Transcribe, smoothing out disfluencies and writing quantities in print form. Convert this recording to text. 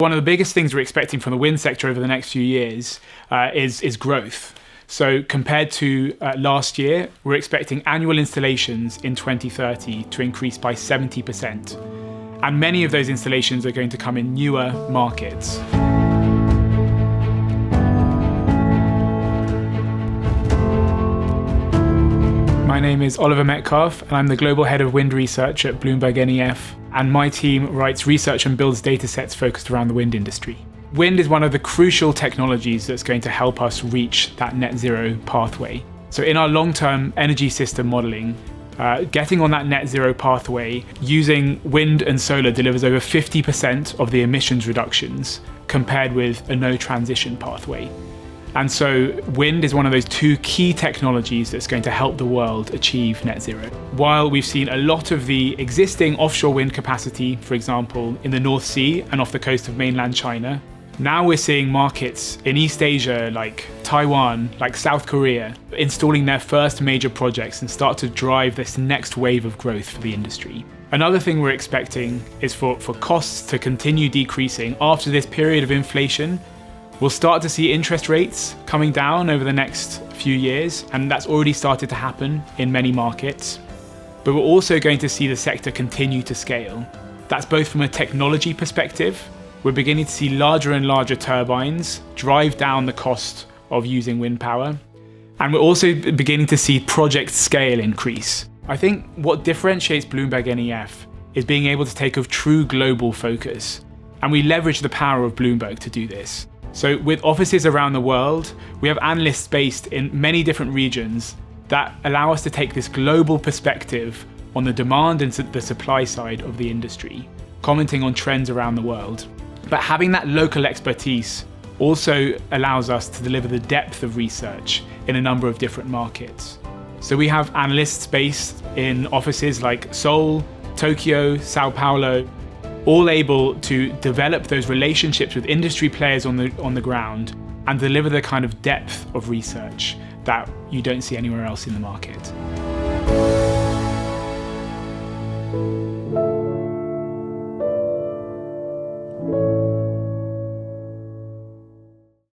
One of the biggest things we're expecting from the wind sector over the next few years is growth. So compared to last year, we're expecting annual installations in 2030 to increase by 70%. And many of those installations are going to come in newer markets. My name is Oliver Metcalfe, and I'm the Global Head of Wind Research at BloombergNEF, and my team writes research and builds datasets focused around the wind industry. Wind is one of the crucial technologies that's going to help us reach that net zero pathway. So in our long-term energy system modelling, getting on that net zero pathway using wind and solar delivers over 50% of the emissions reductions compared with a no transition pathway. And so wind is one of those two key technologies that's going to help the world achieve net zero. While we've seen a lot of the existing offshore wind capacity, for example, in the North Sea and off the coast of mainland China, now we're seeing markets in East Asia like Taiwan, like South Korea, installing their first major projects and start to drive this next wave of growth for the industry. Another thing we're expecting is for costs to continue decreasing after this period of inflation. We'll start to see interest rates coming down over the next few years, and that's already started to happen in many markets. But we're also going to see the sector continue to scale. That's both from a technology perspective. We're beginning to see larger and larger turbines drive down the cost of using wind power. And we're also beginning to see project scale increase. I think what differentiates BloombergNEF is being able to take a true global focus. And we leverage the power of Bloomberg to do this. So with offices around the world, we have analysts based in many different regions that allow us to take this global perspective on the demand and the supply side of the industry, commenting on trends around the world. But having that local expertise also allows us to deliver the depth of research in a number of different markets. So we have analysts based in offices like Seoul, Tokyo, Sao Paulo, all able to develop those relationships with industry players on the ground and deliver the kind of depth of research that you don't see anywhere else in the market.